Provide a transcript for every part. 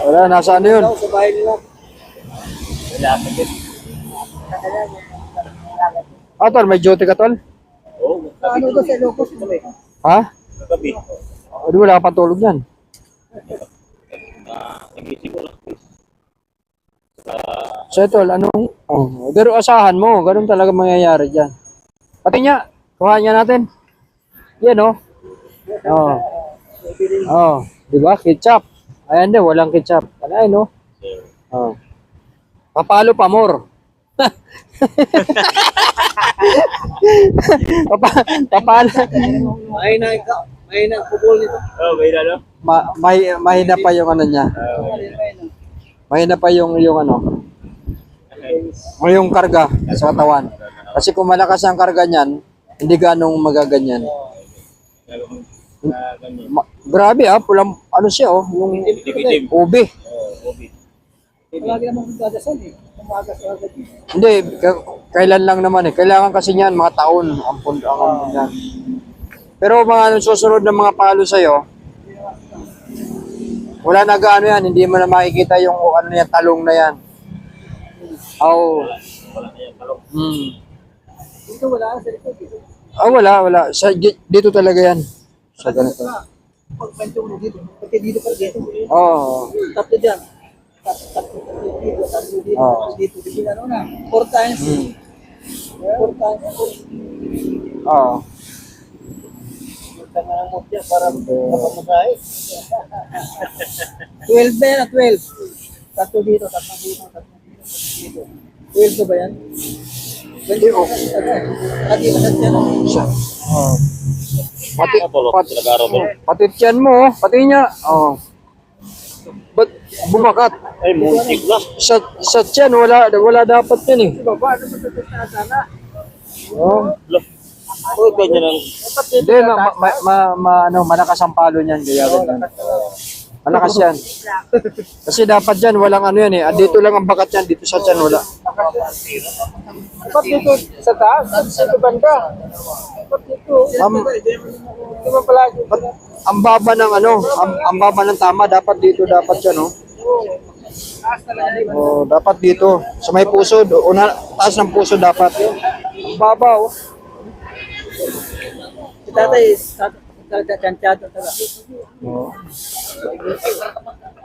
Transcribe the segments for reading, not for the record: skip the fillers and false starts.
Wala, nasa ano yun? Sa bahay nila. Wala pa din. Ah, tol, may duty ka, tol? Oo, Ano to sa Ilocos? Ha? gabi. O, di wala ka pang tulog yan. Nagising ko lang. So, tol, anong... Oh, pero asahan mo, ganun talaga mangyayari dyan. Pati niya, kuha niya natin. Yan, oh. Oh. Oh, di ba? Ketchup. Ayan din, walang ketchup. Ayan, no? Oh. Papalo pa more. Papalo. May na kubol nito. Oh, may lalo? Mahina pa yung ano niya. Mahina pa yung ano. Yung karga sa katawan. Kasi kung malakas ang karga niyan, hindi ganong magaganyan. Grabe pulang ano siya yung ubi. Lagi naman magdadasal eh. Umaga sa agad. Hindi, kailan lang naman eh. Kailangan kasi niyan mga taon ang pundangan niyan. Pero mga susunod na mga palo sa'yo, wala na gaano yan. Hindi mo na makikita yung ano yan, talong na yan. Oh. Dito wala sa likod. Wala. Dito talaga yan. Sa ganito. Pag kwento mo dito. Pati dito pa dito. Oo. Tatlo dyan. Tatlo dito. Oo. Dito. Ano na? 4 times. 4 times. Oo. Ito nga ang mutya para mapamasahe. 12 ba yan? 12. Tatlo dito. Tatlo dito. Tatlo dito. 12 ba yan? Hindi ko. Ati, masat yan. Oh. Pati tiyan mo, pati niya. Oh. Ba't bumakat? Ay, muntik na. Sa tiyan, wala dapat yan eh. Baba, ano sa sana? Oh. Oh, ganyan lang. Hindi, malakas ang palo niyan. Kaya ganyan. Malakas yan. Kasi dapat dyan, walang ano yan eh. Dito lang ang bakat yan, dito sa tiyan wala. Dapat dito sa taas, sa banda. Dapat dito. Di ba palagi? Ang baba ng ano, ang baba ng tama, dapat dito, dapat yan oh. Taas talaga. Oh, dapat dito. Sa may puso, taas ng puso dapat. Ang baba oh. Si tatay, talaga kansyado talaga. Oh.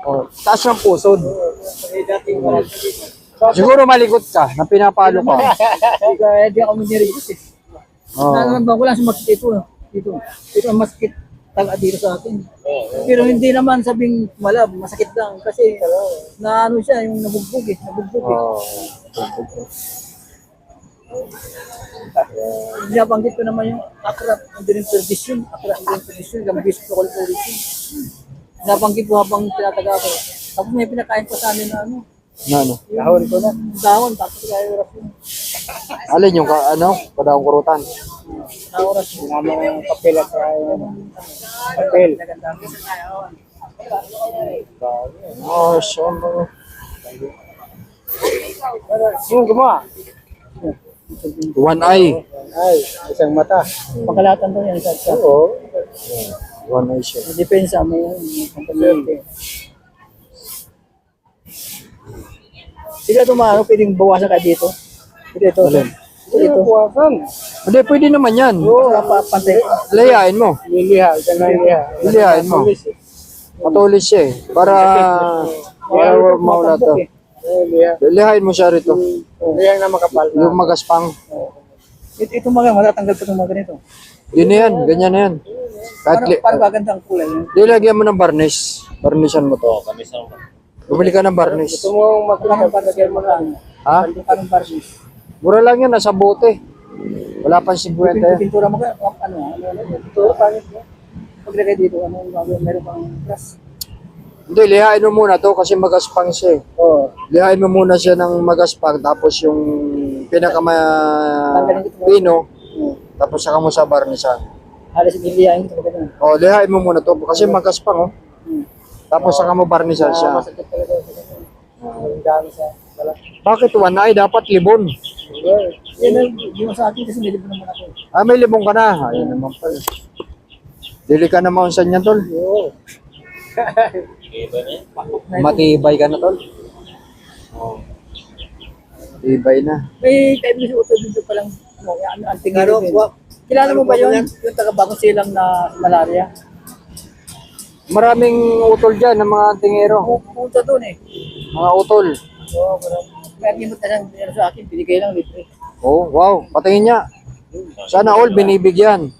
Oh, taas ng puso. Eh, dating wala dito. Siguro malikot ka, na pinapalo ka. Hindi ako manirigot eh. Oh. Nanaramdaman ko lang sa masakit ito. Ito ang masakit talaga dito sa akin. Pero hindi naman sabing masakit lang. Kasi na ano siya, yung nabugbog eh. Oh. Binabanggit ko naman yung akrat enduring perdition. Akrat enduring perdition, gambis ko ulit. Binabanggit ko habang tinataga ko. Tapos may pinakain pa sa amin na ano. Ano? Dahon ko na. Dahon, tapos kaya oras yun. Alin yung kadaong kurutan? Na oras yun. Nama yung papel at papel. Oh, so. Yung gumawa. One eye. Ay, isang mata. Pakalatan to yan sa isa. Oo. One eye siya. Depensa mo yun. Sila tumano, pwedeng bawasan ka dito. Dito. Alin? Dito. Bawasan. Hindi, pwede naman yan. Oo, pantay. Layain mo. Liliha, ito na liliha. Lilihain mo. Patulis siya eh. Para maula to. Liliha. Lilihain mo siya rito. Liliha na makapal na. Yung magaspang. Ito mga, matatanggal pa itong mga ganito. Yun na yan. Ganyan na yan. Parang gaganda ang kulay. Lilagyan mo ng varnish. Varnishan mo to. Oo, kami sa Bumili ka ng varnish. Gusto mo magkakaroon para lagyan mo lang. Ha? Parang varnish. Mura lang yan. Nasa bote. Wala pang 50 yan. Pintura mo ka, pintura, pangit mo. Paglagay dito, meron pang glass. Hindi, lihain mo muna to kasi magaspang siya eh. Oo. Lihain mo muna siya ng magaspang tapos yung pino tapos saka mo sa varnishan. Halos iliyain ko talaga. Oh, lihain mo muna to kasi magaspang oh. Tapos saka mo varnishan siya. Masakit talaga. Ang dami sa balat. Bakit one eye? Dapat libon. Yan ang yung sa akin kasi may libro naman ako. Ah, may libon ka na. Ayun naman pala. Dili ka na maunsan niyan, tol. Oo. Iba na yan. Matibay ka na, tol. Oh. Matibay na. May kaibigan si Utol dito palang ang tingin Ano, din. Kilala mo ba yun? Yung taga Bagong Silang na malaria? Maraming utol dyan ng mga tingero. Pupunta doon eh. Mga utol. Oo, may agimot na lang dinero sa akin, binigay lang libre. Oh, wow. Patingin niya. Sana all binibigyan.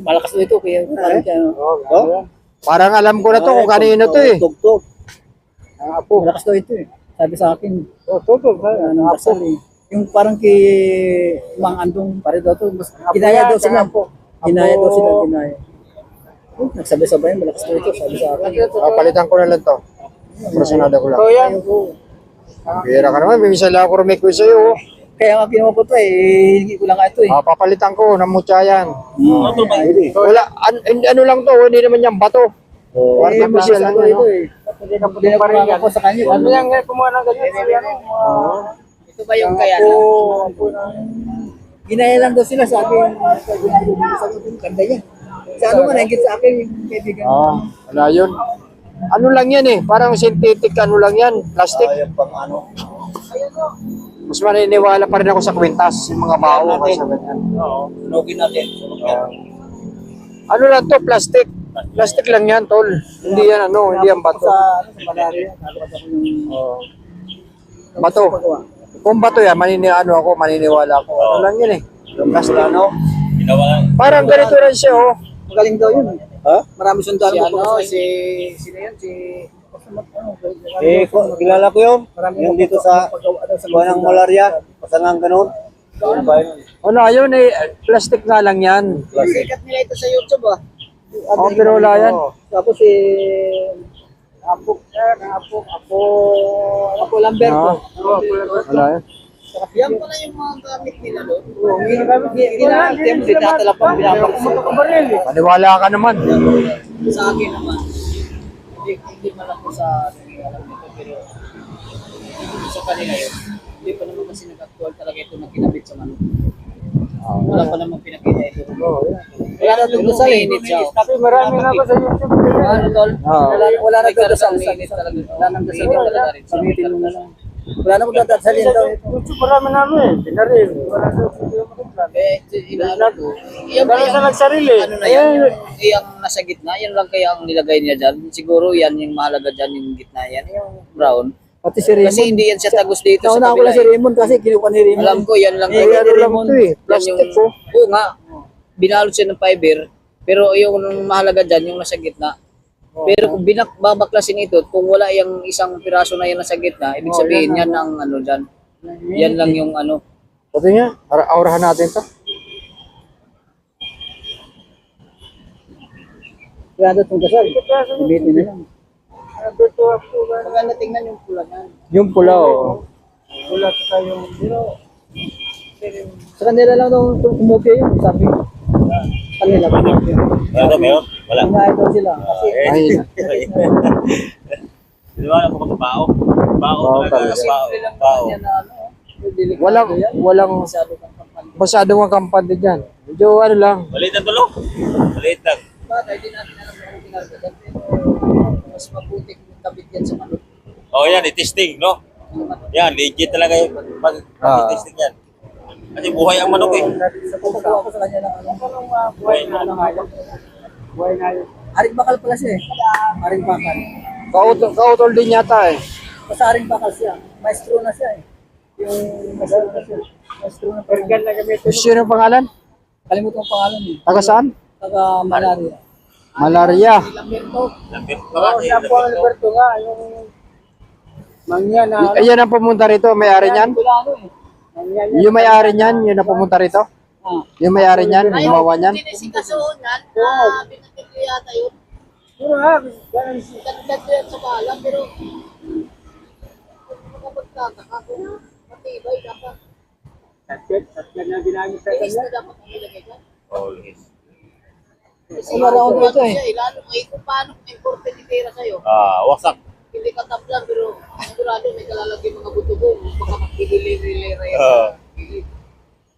Malakas na ito, kaya parang siya, ano. Oh? Parang alam ko na to kung kanino to eh. Tugtog. Apo. Malakas na ito eh. Sabi sa akin, Oh, totoo. ano, dasal eh. Yung parang kay Mang Andong pare daw to, mas ginaya daw sila. Ginaya daw sila, ginaya. Nagsabay-sabay, malakas na ito, sabi sa akin. Palitan ko na lang to. Personada ko lang. So yan. Pira ka naman, may lang ako request sa'yo. Oh. Kaya nga ginawa ko to eh, hindi ko lang ito eh. Papalitan ko ng mutya yan. Ano ba? Wala, ano lang to, hindi naman yan bato. Eh, Artificial masya ano, ito no? eh. Hindi na kumaka ko sa kanya. Ano yan, kumuha ng ganyan. Ito ba yung kaya na? Ginaya lang daw sila, sabi. Sabi ko, ganda yan. Sa ano man, nagigit sa akin, yung kaibigan. Wala yun. Ano lang yan eh, parang synthetic ano lang yan, plastic. Ayan pang ano. Mas maniniwala pa rin ako sa kwintas, yung mga bao kaysa ganyan. Oo. Sunugin natin. Ano lang to, plastic. Plastic lang yan, tol. Hindi yan ano, hindi yan bato. Sa malaria, nalakad ako yung... Bato. Kung bato yan, maniniwala ako. Ano lang yun eh. Plastic. Ano? Ginawa. Parang ganito rin siya, oh. Magaling daw yun. Ha? Marami sundalo Si mo ano, pa sino yan? Kilala ko yun. Marami Yung dito sa buwan ng malaria. Pasangang ganun. Ano, yun eh, plastic nga lang yan. Sikat nila ito sa YouTube ah. Oh, pero wala yan. Tapos si Apo Lamberto. Wala yan. Yan pala yung mga gamit nila doon. Ginagawa mo tinatalapang binabaksa. Paniwala ka naman. Sa akin naman, hindi man ako sa alam nito, pero sa kanila yun, hindi pa naman kasi nag-actual talaga ito na kinabit sa manok. Wala pa naman pinakita ito. Wala na doon sa init siya. Kasi marami na ako sa YouTube. Ano tol? Wala na doon sa init talaga. Wala nang dasal talaga rin. Pamitin mo na lang. Wala na kung dadasalin daw ito. YouTube marami na ako eh. Pinarin. Wala sa Inaano ko. Yan ba Dahil sa nagsarili. ano na yan? Yung nasa gitna, yan lang kaya ang nilagay niya dyan. Siguro yan yung mahalaga dyan, yung gitna yan. Yung brown. Pati si Raymond. Kasi hindi yan siya tagos dito sa Nauna ko lang si kabila. Raymond kasi kinuha ni Raymond. Alam ko, yan lang Eh, kaya ano lang ito eh. Yan Plastic yung, po. oo nga, binalot siya ng fiber. Pero yung mahalaga dyan, yung nasa gitna. Pero kung babaklasin ito, kung wala yung isang piraso na yan nasa gitna, ibig sabihin yan ang ano dyan. Yan lang yung ano. Pati nga, aurahan natin to. Kaya daw itong kasal. Ulitin na lang. Maganda tingnan yung pula niyan. Yung pula oh. Pula sa yung, Sa kanila lang daw umupya yun. Sabi ko. Kanila ba? Ano meron? Wala. Inaay daw sila. Kasi Ay, Di ba alam ko sa bao? Bao Bao talaga. talaga. Bao. lang Bao. yan na ano. walang Masyado kang kampanya. masyadong ang kampante dyan. Medyo ano lang. Maliit ang tulong. Maliit lang. Bagay, di natin alam kung ginagawa. Pero mas mabuti kung kabit yan sa manok. Oh, yan, i-testing, no? Yan, legit talaga yung pag-testing yan. Kasi buhay ang manok eh. pagkuha ko sa kanya ng ano. Buhay na. Aring bakal pala siya eh. Aring bakal. Kautol din yata eh. Basta aring bakal siya. Maestro na siya eh. Yung maestro na siya. Maestro na pala. Sino ang pangalan? Kalimutan ang pangalan eh. Taga saan? Taga malaria. Malaria. Lapit pa kasi. Lapit to. Alberto nga. Yung mangya na. Ayan ang pumunta rito, may-ari niyan. Ano eh. Mangya niya. Yung may-ari niyan, yun ang pumunta rito. Ah. Yung may-ari niyan, gumawa niyan. Sinikasunan, binakit ko yata yun. Puro ha. Ganun siya. Ganda yan sa balang, pero makapagtataka kung matibay dapat. Tatlan na ginamit sa Inis kanya. na dapat ang ilagay dyan. Oh, yes. Kasi Wala raw ako dito eh. siya, lalo kung paano kung imported ni Tera sa'yo. Wasak. Hindi ka tablan, pero sigurado may kalalagay mga buto mo. Baka magpigilin-rilera yan.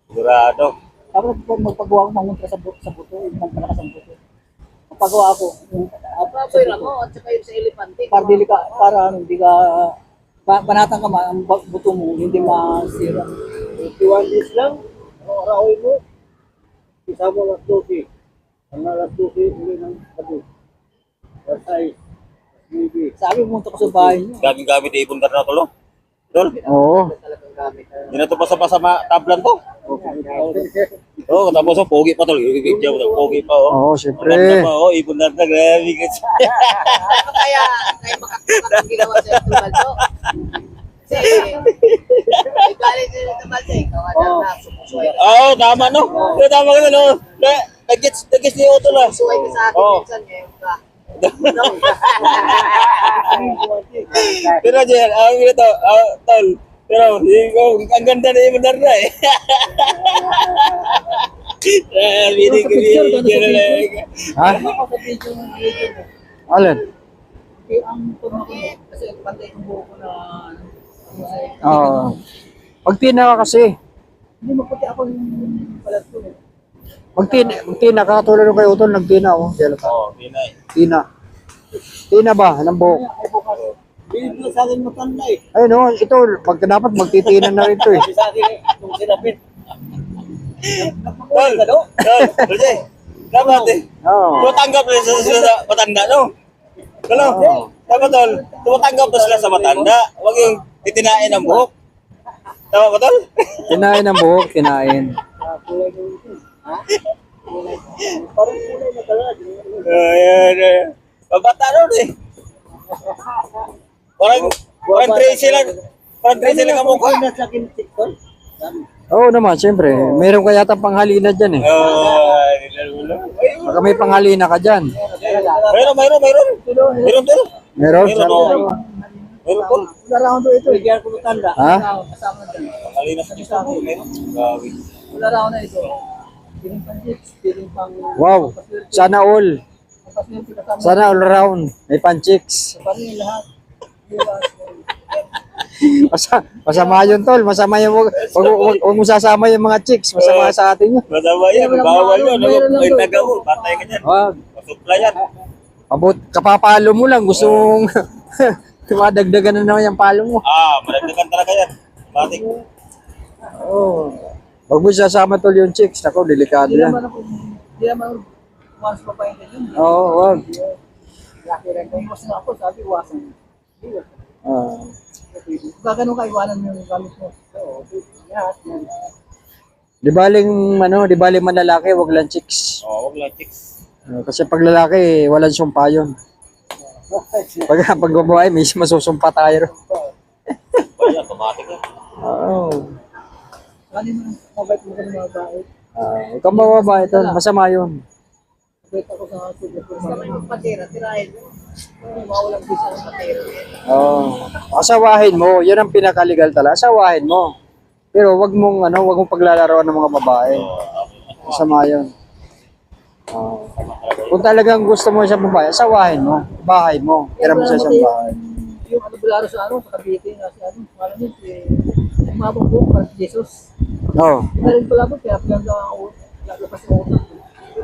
Sigurado. Tapos pag magpagawa ko ng mantra sa buto, yung malakas ang buto. Pagawa ko. Baboy ramo at saka yung sa elepante. Para dili ka, para ano, hindi ka, panatang ka man, ang buto mo, hindi masira. 21 days lang, araw mo, isa mo alas 12. Ang alas 12, uli ng gabi. Pasay, maybe. Sabi pumunta ko sa bahay niyo. Gamit-gamit ipon ka na tol. Tol, Oo. Talagang gamit. hindi na to basta-basta tablan to. Oo, tapos ang pogi pa tol. Ibigyan mo pogi pa oh. Oo, Maganda syempre. pa oh, ipon na grabe kasi. Kaya makakita ang ginawa sa Tubaldo. Kasi, may galing din sa Tubaldo eh. Kawalan na, sumusuway ka. Oo, tama no. Tama ka no. Nag-gets ni Otto na. Sumusuway ka sa akin Oo. minsan ngayon ka. Pero Jen, ang ito, tol. Pero ang ganda na yung na eh. Ha? Ako sa video ng video mo. Alin? Ang turno ko, kasi pantay yung buho ko na, ano sa Oo. Pag tina ka kasi. Hindi maputi ako yung balat ko eh. Magtina, kakatulad ng kay Utol, nagtina oh. Oo, pinay. Tina. Tina ba? Ng buhok? Ay bukas. Hindi sa akin matanda eh. Ay no, ito, pag dapat magtitina na rin to eh. Sabi sa akin eh, kung sinapit. Tol, tol, Jay. Dapat eh. Oo. Tumatanggap na sila sa matanda, no? Ano? Tama tol, tumatanggap na sila sa matanda. Huwag yung titinain ang buhok. Tama ba tol? Kinain ng buhok, kinain. Kulay ko ito. Ha? Parang kulay na talaga. Ayan. Pabata ron eh. Parang Tracy lang. Parang Tracy lang ang mukha. Kung na sa akin TikTok. Oo naman, syempre. Meron ka yata panghalina dyan eh. Baka may panghalina ka dyan. Mayroon. Mayroon tol. Meron? Meron Sabi oh. ko. Meron tol. Wala raw doon ito. Bigyan ko ng tanda. Ha? Kasama dyan. Kalina sa gusto mo. Meron. Grabe. Wala raw na ito. Piling pang chips. Piling pang... Wow. Sana all. Paswerte kasama. Sana all around. May pan-chicks. Paano lahat? Masama yun, tol. Masama yung... Huwag mo sasama yung mga chicks. Masama sa atin yun. Madama yan. Bawal yun. May taga mo. Patay ka dyan. Wag. Masupla yan. Kapapalo mo lang. Gusto mong... madagdagan na naman yung palo mo. Madagdagan talaga yan. Matik. Oo. Huwag mo sasama, tol, yung chicks. Ako, delikado Hindi yan. naman ako... Hindi naman ako... Once pa pa yun. Oo, wag. Laki rin. Kung gusto na ako, sabi, wasan. Oo. Gagano ka, iwanan mo yung gamit mo. Oo. Lahat yan. Di baling manlalaki, wag lang chicks. Huwag lang chicks. Kasi pag lalaki, walang sumpa yun. Pag babae, may masusumpa tayo. Wala, automatic yan. Oo. Ano mo, mabait mo ka ng mga babae. Ikaw ba babae, tol? Masama yun. Mabait ako sa sulit ko. Basta may magpatira, tirahin mo. Mawalang bisa ng patero. Oo. Asawahin mo, yun ang pinakaligal talaga. Asawahin mo. Pero wag mong paglalaroan ng mga babae. Masama yun. Oo. Kung talagang gusto mo sa babae, asawahin mo. Bahay mo. Tira mo sa isang bahay. Yung ano bularo sa ano, sa Cavite nga si ano, malam yun, si umabong po, parang si Jesus. Oo. Hindi rin pala po, kaya pinagda ako, laglapas ng utak.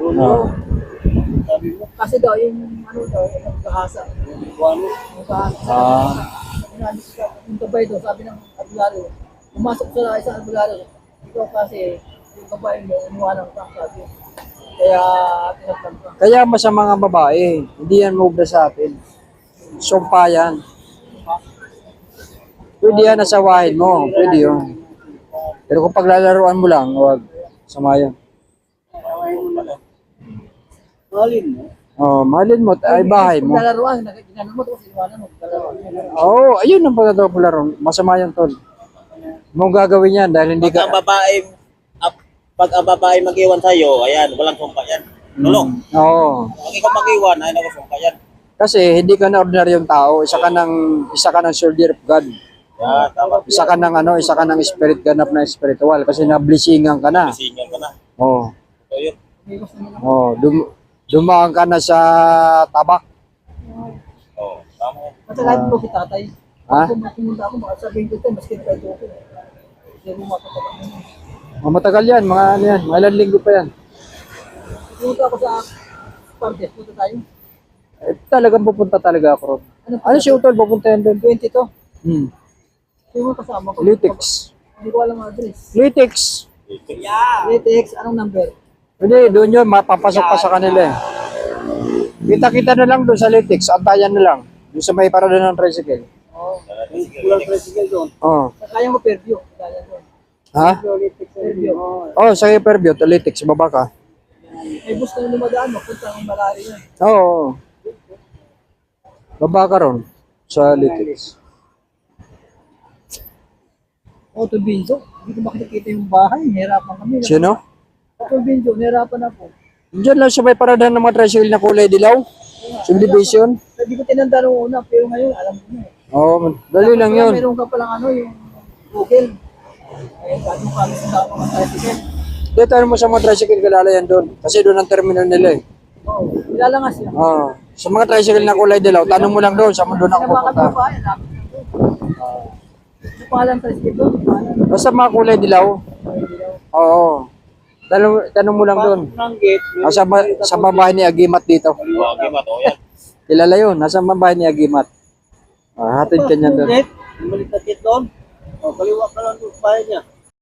Oo. Sabi mo, kasi daw yung ano daw, yung kahasa. Yung kahasa. Yung kabay daw, sabi ng albularo, pumasok sa isang albularo, ikaw kasi, yung kabay mo, iniwanan ka, sabi. Kaya, tinatlam ka. Kaya masama nga babae. Hindi yan mubra sa atin. Sumpa yan. Pwede yan, asawahin mo. Pwede yun. Pero kung paglalaroan mo lang, huwag. Sama yan. Mahalin mo. Oh, mahalin mo, ay bahay mo. Paglaruan, ginano mo, tapos iniwanan mo, paglaruan. Oo, ayun ang paglalaro. Masama yan, tol. Mong gagawin yan dahil hindi Pag ang ka... babae, pag ang babae mag-iwan sa'yo, ayan, walang sumpa yan. Tulong. Oo. Pag ikaw mag-iwan, ay nagusumpa yan. Kasi hindi ka na ordinaryong tao, isa ka ng soldier of God. Yan, tama. Isa ka ng spirit ganap na spiritual kasi na-blessingan ka na. Sinyon ka na. Oo. So yun. Oh, dumaan ka na sa tabak. Oo, tama yan. Matalahin mo si tatay. Ha? Kung pumunta ako, baka sabihin ko ito, mas kinakay ko. Hindi mo matatabak mo. Matagal yan, mga ano yan, mga ilang linggo pa yan. Pumunta ako sa Partes, punta tayo. Eh, talagang pupunta talaga ako ron. Ano si Utol, pupunta yan doon? 20 to. Hmm. Sino kasama ko? Lytics. Hindi ko alam ang address. Lytics. Lytics, anong number? Hindi, doon yun, mapapasok pa sa kanila eh. Kita-kita na lang doon sa Lytics, antayan na lang. Doon sa may parada ng tricycle. Oo. Kulang tricycle doon. Oo. Kaya mo Fairview. Kaya doon. Ha? Lytics, Fairview. Oo, sa Fairview, to Lytics, baba ka. May bus na lumadaan, mapunta ng Malari yan. Oo. Baba ka ron sa Lytics. Auto Binjo, hindi ko makikita yung bahay, hirapan kami. Sino? Auto Binjo, hirapan ako. Diyan lang sa may parada ng mga tricycle na kulay dilaw. Subdivision. Hindi ko tinanda nung una, pero ngayon alam ko na eh. Oo, dali lang yun. Meron ka palang ano, yung Google. Ayun, gano'n kami sa tao ng tricycle. Dito ano mo sa mga tricycle kilala yan doon. Kasi doon ang terminal nila eh. Oo, kilala nga siya. Oo. Sa mga tricycle na kulay dilaw, tanong mo lang doon, saan mo doon ako Sinabakan pupunta. mo ba? Lapit na doon. Ano pangalan ng tricycle doon? Pangalan? Basta mga kulay dilaw. Oo. Tanong mo lang doon. Ng gate. Sa babae ni Agimat dito. Okay, mato yan. Kilala yun. Nasa babae ni Agimat. Hatid ka niyan doon. Gate? Yung malit na gate doon? O, kaliwa ka lang doon bahay niya.